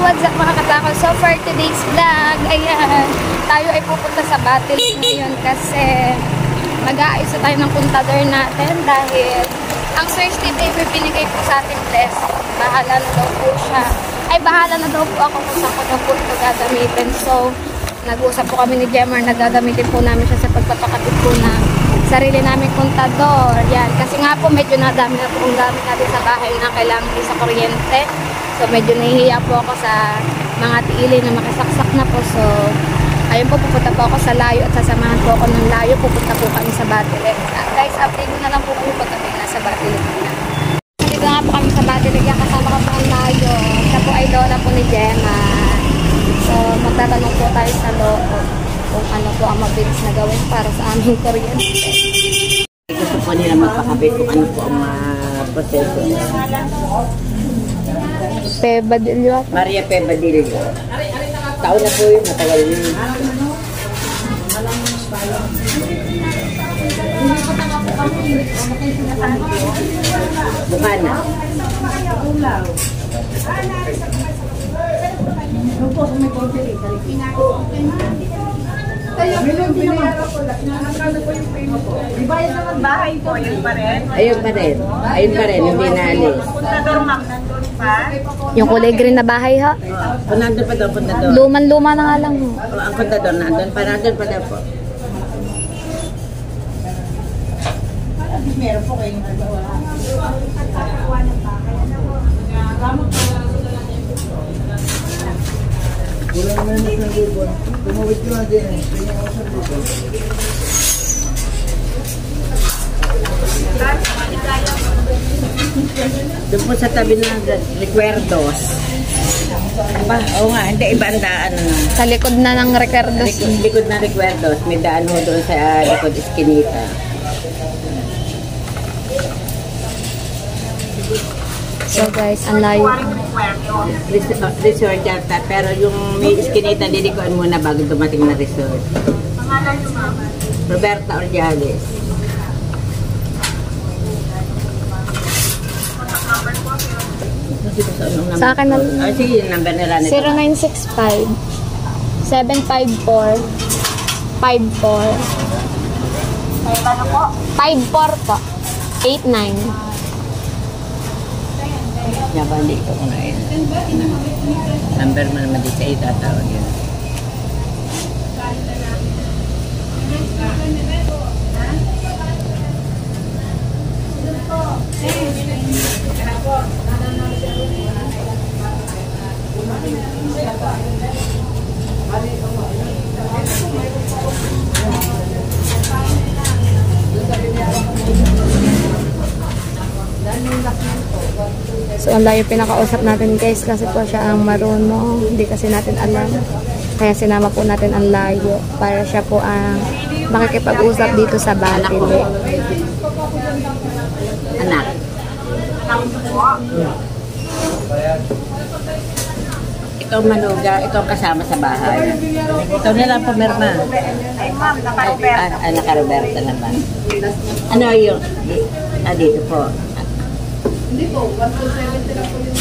what's up mga katakol? So for today's vlog, ayan, tayo ay pupunta sa Battle ngayon kasi mag-aayos na tayo ng puntador natin dahil ang search date ay binigay po sa ating blessing. Bahala na daw po siya. Ay, bahala na daw po ako kung saan ko na po ito gagamitin. So, nag-usap po kami ni Gemmer na gagamitin po namin siya sa pagpapakabit po ng sarili naming kontador. Yan. Kasi nga po, medyo nadami na po ang gamit natin sa bahay na kailangan din sa kuryente. So, medyo nahihiya po ako sa mga tiili na makasaksak na po. So, ayun po, pupunta po ako sa layo at sasamahan po ako ng layo. Pupunta po kami sa Batilet. Guys, update na lang po kung pagkabit na sa Batilet na. Dito nga po kami sa Batilet. Kasama ko po ang layo. Siya po ay lola po ni Gemma. So, magtatanong po tayo sa loko kung ano po ang mabilis na gawin para sa aming kuryente. Gusto po nila magpakabit kung ano po ang proseso. Pebadillo. Maria Pebadillo. Taon na po yun, matagal yun. Bukana. Ibayad naman bahay po, yun pa rin. Ayun pa rin. Ayun pa rin, hindi naalis. Puntador ma'am, nandun pa. Yung kulay green na bahay ha? Kung nandun pa daw, puntador. Luman-luma na nga lang ho. Ang puntador, nandun pa daw po. Meron po kayong nagawa. Kulang na yung isang libon. Tumawid ko na din eh. Tingnan ko sa libon. Doon po sa tabi ng Recuerdos. Ba? Oo nga, hindi iba ang daan. Sa likod na ng Recuerdos. Likod na Recuerdos. May daan mo doon sa likod Eskinita. So guys, ang layo. Resort yata, pero yung may Eskinita, lilikuan muna bago dumating na resort. Pangalan nyo ma'am? Roberta Ordiales. Sa akin na Sige, yung number nila nito. 0965 754 54 Ano po? 54 po 89. Nabalik ko na yun. Number mo naman di sa itatawag yun. So ang layo pinakausap natin guys kasi po siya ang marunong, hindi kasi natin alam. Kaya sinama po natin ang layo para siya po ang makikipag-usap dito sa Batile. Anak. Ikaw manuga, ikaw kasama sa bahay. Ikaw na lang pumirma. Ay ma'am, naka-Roberta. Naka-Roberta naman. Ano yung... dito po. Hindi po, 170 lang po yung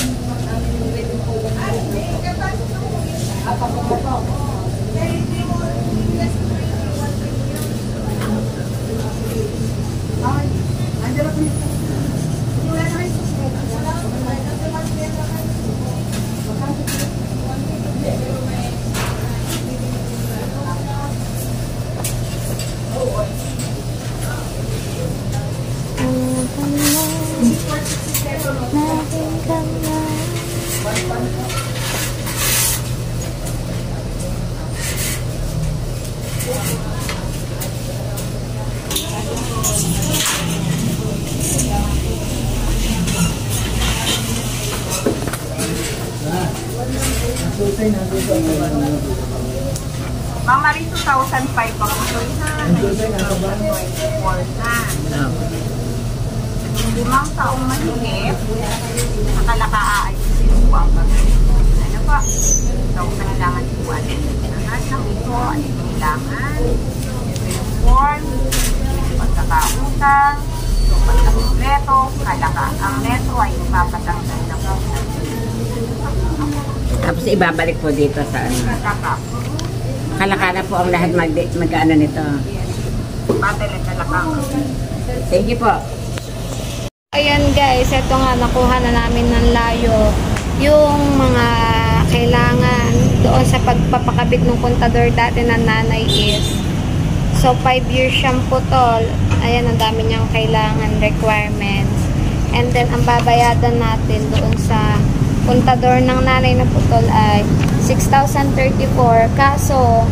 Ma'am Marie, 2005 ako. Limang taong mahigit, nakalaka-aayusin po ang pag-ibig. Ano pa? So, kailangan po lahat ng ito, ano yung kailangan? Yung form, pagkakautang, pagkakumpleto, kalaka. Ang metro ay ipapatanggal ng utang. Tapos ibabalik po dito sa ano. Kalakala po ang lahat mag-ano nito. Battle at kalakang. Thank you po. Ayan guys, ito nga nakuha na namin ng layo yung mga kailangan doon sa pagpapakabit ng kontador dati ng nanay is so 5 years siyang putol. Ayan, ang dami niyang kailangan requirements, and then ang babayadan natin doon sa kontador ng nanay na putol ay 6,034. Kaso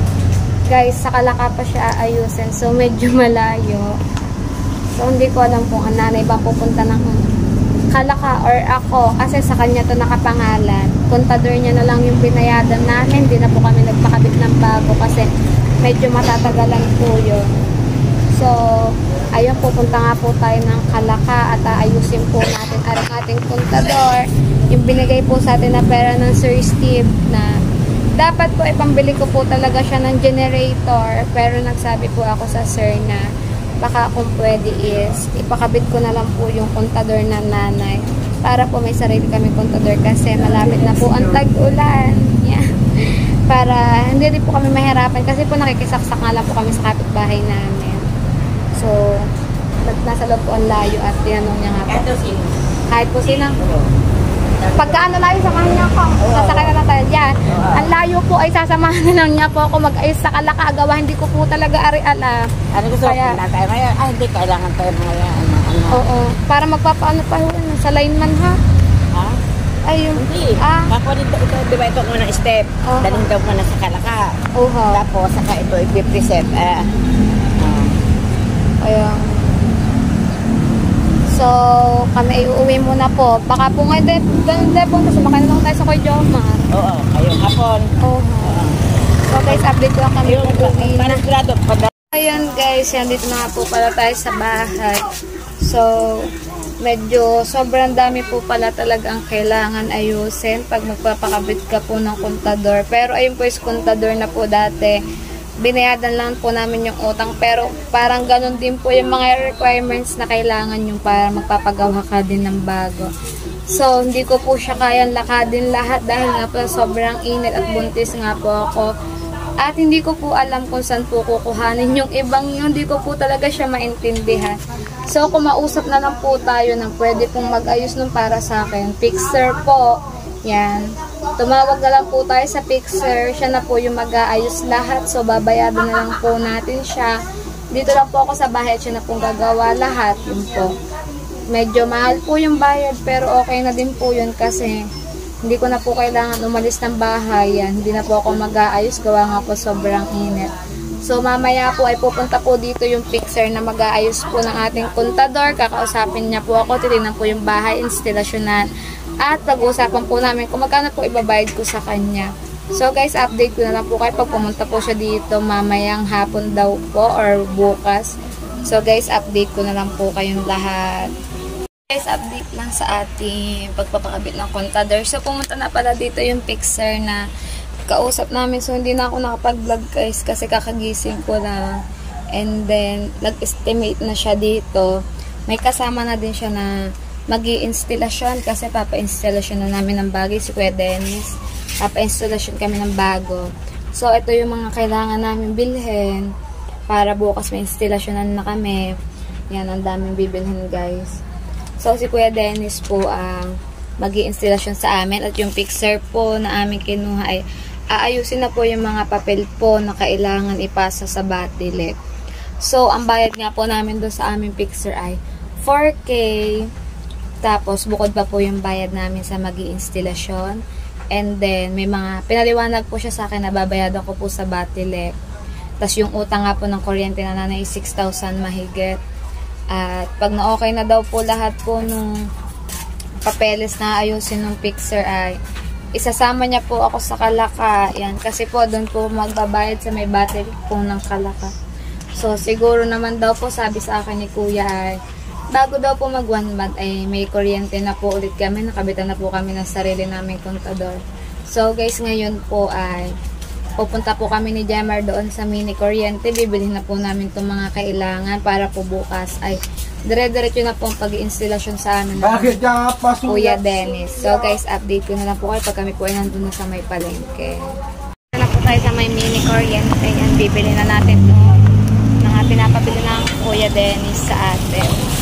guys, sa Kalaka pa siya ayusin, so medyo malayo. So, hindi ko alam kung ang nanay ba pupunta ng Kalaka or ako. Kasi sa kanya to nakapangalan. Kontador niya na lang yung binayadan namin. Hindi na po kami nagpakabit ng bago kasi medyo matatagalan po yun. So, ayun, pupunta nga po tayo ng Kalaka at aayusin po natin ang ating kontador. Yung binigay po sa atin na pera ng Sir Steve na dapat po ipambili ko po talaga siya ng generator. Pero nagsabi po ako sa sir na baka kung pwede is ipakabit ko na lang po yung kontador ng nanay para po may sarili kami kontador kasi malapit na po ang tag-ulan. Yeah. Para hindi din po kami mahirapan kasi po nakikisaksak nga lang po kami sa kapitbahay namin. So, nasa loob po ang layo at tinanong niya nga po. Kahit po sino. Pagka ano layo, samahan niya ako. Sasakay na lang tayo. Yan. Ang layo po ay sasamahan na lang niya po ako mag-ayos sa Kalaka. Agawa, hindi ko po talaga ari-ala. Ano gusto ko na tayo ngayon? Ay, hindi kailangan tayo mga ano. Oo. Para magpapaano pa yun. Sa lineman ha? Ha? Ayun. Hindi. Ako dito, di ba ito muna step? Daling daw muna sa Kalaka. Tapos, saka ito i-present. Ayun. So, kami uuwi muna po. Baka po nga ganun din po. Sumakay na lang tayo sa Kuya Jomar. Oo, ayun hapon. So guys, update lang kami kung uuwi na. Grado. Ayun guys, yan dito na nga po pala tayo sa bahay. So, medyo sobrang dami po pala talaga ang kailangan ayusin pag magpapakabit ka po ng kontador. Pero ayun po is kontador na po dati. Binayadan lang po namin yung utang, pero parang ganun din po yung mga requirements na kailangan yung para magpapagawa ka din ng bago. So, hindi ko po siya kayang lakadin lahat dahil nga po sobrang init at buntis nga po ako. At hindi ko po alam kung saan po kukuhanin yung ibang yun. Hindi ko po talaga siya maintindihan. So, kumausap na lang po tayo ng pwede pong mag-ayos nun para sa akin. Fixer po. Yan. Tumawag na lang po tayo sa fixer. Siya na po yung mag-aayos lahat. So, babayadan na lang po natin siya. Dito lang po ako sa bahay. Siya na pong gagawa lahat. Yun po. Medyo mahal po yung bayad. Pero okay na din po yun kasi hindi ko na po kailangan umalis ng bahay. Yan. Hindi na po ako mag-aayos. Gawa nga po sobrang init. So, mamaya po ay pupunta po dito yung fixer na mag-aayos po ng ating kontador. Kakausapin niya po ako. Titignan po yung bahay. Installasyonan. At pag-uusapan po namin kung magkano po ibabayad ko sa kanya. So guys, update ko na lang po kayo pag pumunta po siya dito mamayang hapon daw po or bukas. So guys, update ko na lang po kayong lahat. Guys, update lang sa ating pagpapakabit ng kontador. So pumunta na pala dito yung fixer na kausap namin. So hindi na ako nakapag-vlog guys kasi kakagising ko lang. And then, nag-estimate na siya dito. May kasama na din siya na mag-i-installasyon kasi papa-installasyon na namin ng bagay si Kuya Dennis. Papa-installasyon kami ng bago. So, ito yung mga kailangan namin bilhin para bukas may installasyonan na kami. Yan, ang daming bibilhin guys. So, si Kuya Dennis po ang mag-i-installasyon sa amin at yung fixer po na aming kinuha ay aayusin na po yung mga papel po na kailangan ipasa sa Batilep. So, ang bayad nga po namin doon sa aming fixer ay 4K. Tapos, bukod pa po yung bayad namin sa mag-i-installasyon. And then, may mga, pinaliwanag po siya sa akin na babayadan ko po sa Batilep. Tapos, yung utang nga po ng kuryente na nanay 6,000 mahigit. At, pag na-okay na daw po lahat po nung papeles na ayusin ng fixer ay, isasama niya po ako sa Kalaka. Yan, kasi po, doon po magbabayad sa may Batilep po ng Kalaka. So, siguro naman daw po, sabi sa akin ni Kuya ay, bago daw po mag 1 month ay may kuryente na po ulit kami. Nakabitan na po kami ng sarili naming kontador. So guys, ngayon po ay pupunta po kami ni Jemar doon sa mini kuryente. Bibilhin na po namin itong mga kailangan para po bukas ay dire-diretso na po ang pag-i-installation sa ano Bakit ka pasok? Kuya Dennis. So guys, update ko na lang po kayo pag kami po ay nandun na sa may palengke. Na po tayo sa may mini kuryente. Yan, bibili na natin to mga pinapabili ng Kuya Dennis sa atin.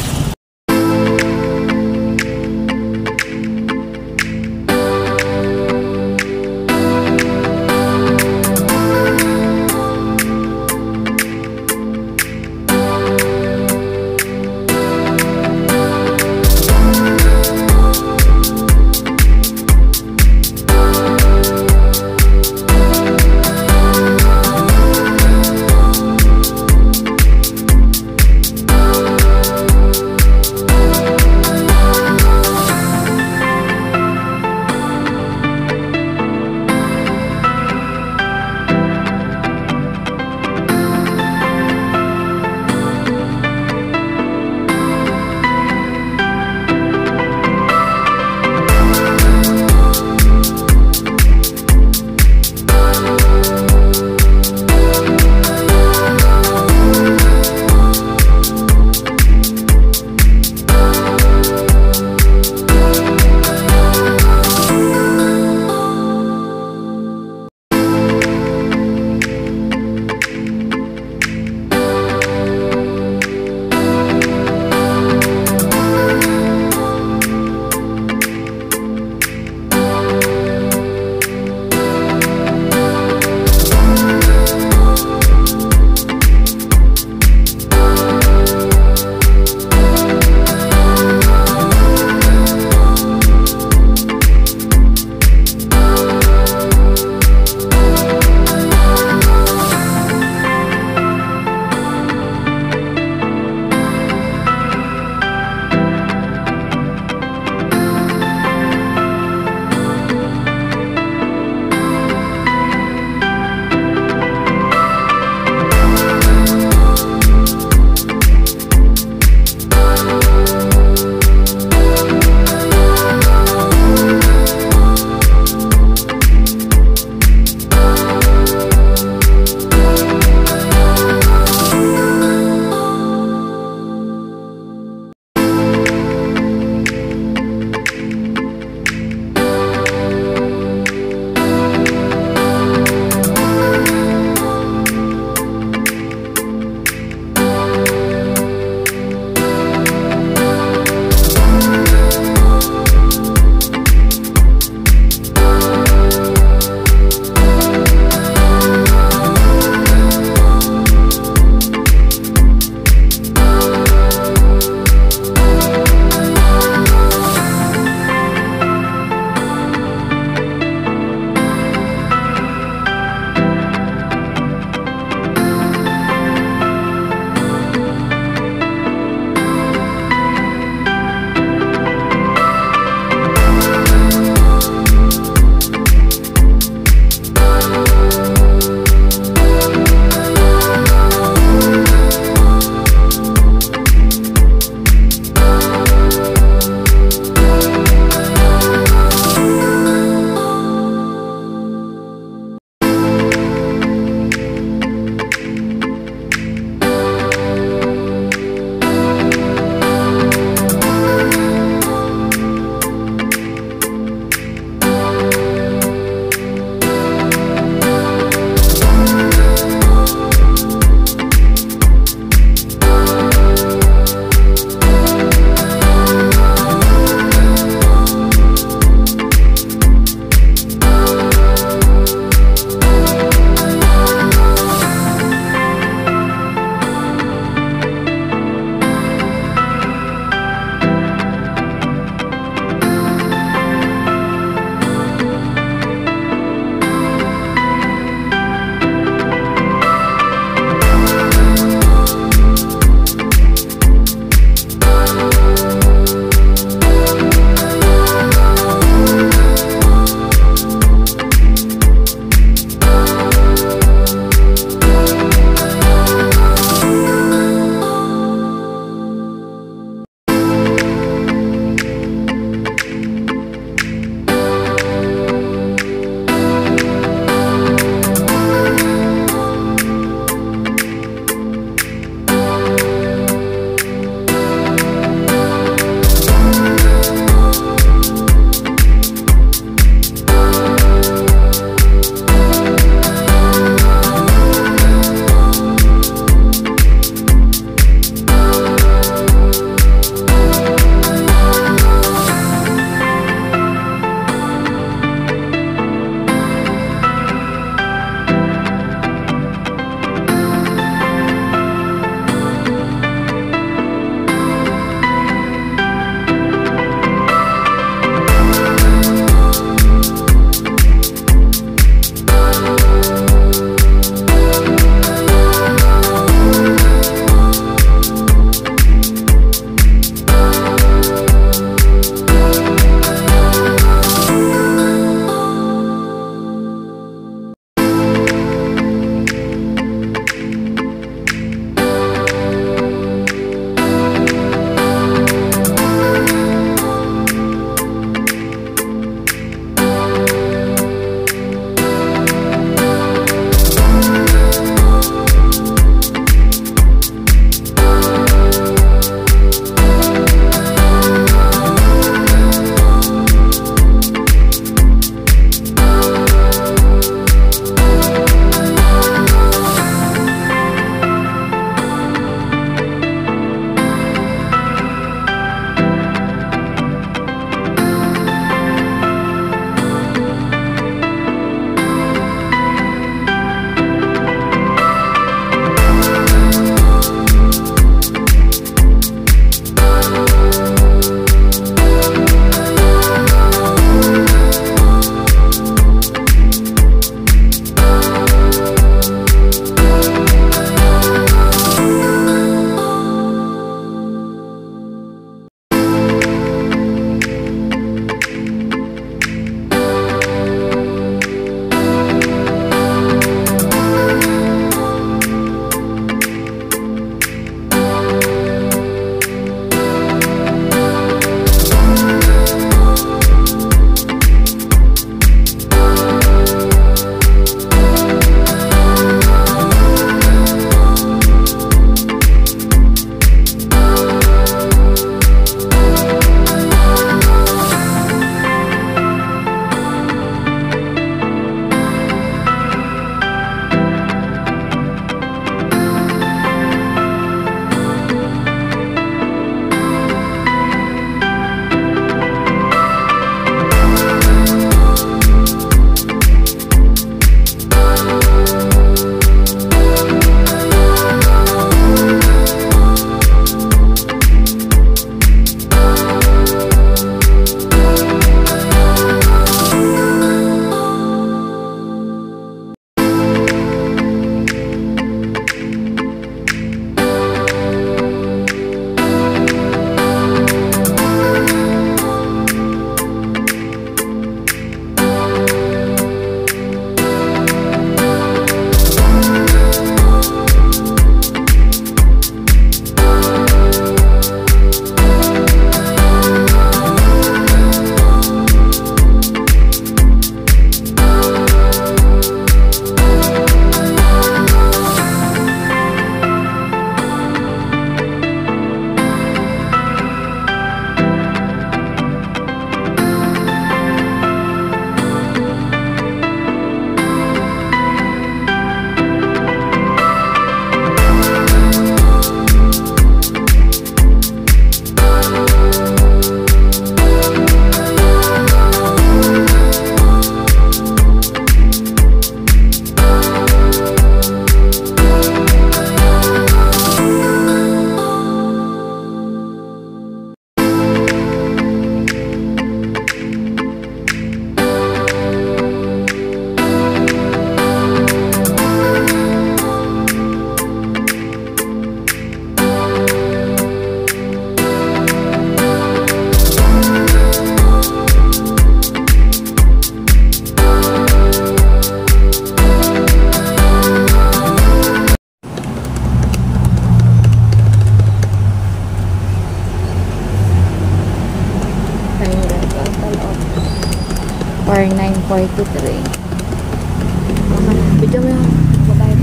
Video mo yung babae.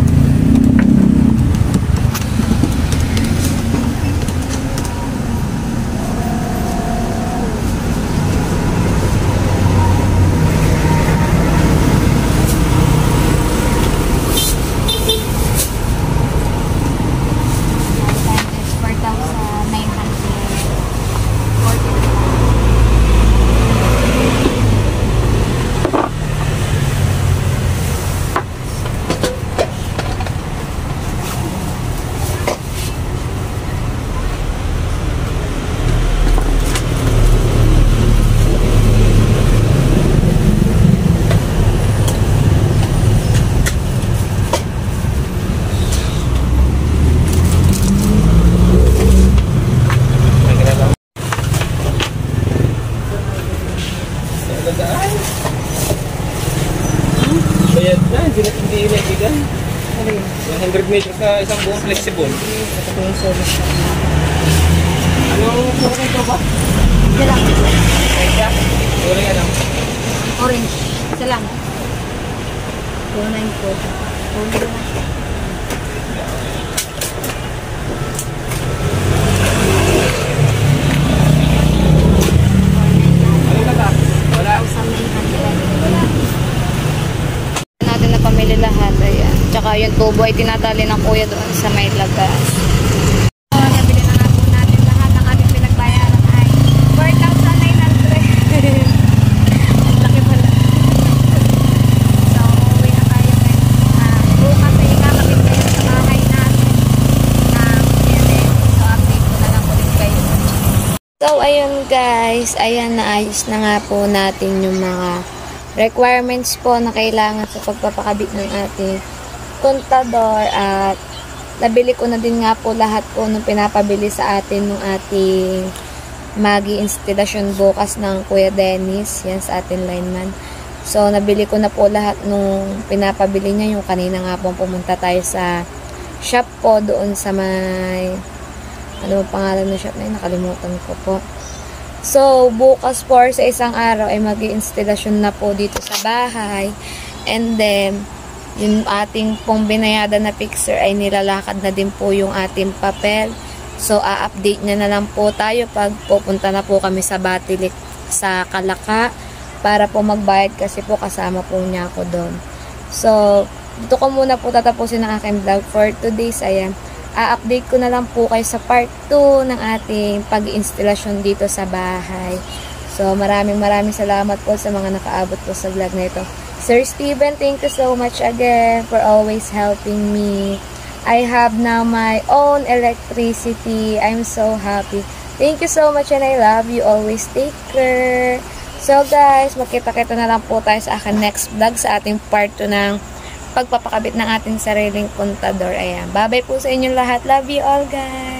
Bayad na, hindi inaibigan. 100 meters na isang buong flexible. Anong kulay ito ba? Isa lang. Kulay ano? Orange. Isa lang. 294. Anong kata? Wala. Natin na pamili lahat. Ayan. Tsaka yung tubo ay tinatali ng kuya doon sa may labas. Nabili na nga po natin lahat. Ang ating pinagbayaran ay 4,900. Ang laki pala. So, uwi na tayo ngayon. Bukas ay ikakabit kayo sa bahay natin. So, update ko na lang ulit kayo. So, ayun guys. Ayan, naayos na nga po natin yung mga requirements po na kailangan sa pagpapakabit ng ating kontador, at nabili ko na din nga po lahat po nung pinapabili sa atin ng ating magi-instalasyon bukas ng Kuya Dennis, yan sa ating lineman. So, nabili ko na po lahat nung pinapabili niya. Yung kanina nga po pumunta tayo sa shop po doon sa may, ano pangalan ng shop na yun? Nakalimutan ko po. So, bukas po sa isang araw ay mag-i-instalasyon na po dito sa bahay. And then, yung ating pong binayada na fixer ay nilalakad na din po yung ating papel. So, a-update niya na lang po tayo pag pupunta na po kami sa Batilik sa Kalaka para po magbayad kasi po kasama po niya ako doon. So, dito ko muna po tatapusin ang aking vlog for today's. Ayan. A-update ko na lang po kayo sa part 2 ng ating pag-instalasyon dito sa bahay. So, maraming salamat po sa mga nakaabot po sa vlog na ito. Sir Steven, thank you so much again for always helping me. I have now my own electricity. I'm so happy. Thank you so much and I love you. Always take care. So guys, magkita-kita na lang po tayo sa akin next vlog sa ating part 2 ng pagpapakabit ng ating sariling kontador. Ayan. Bye-bye po sa inyong lahat. Love you all, guys.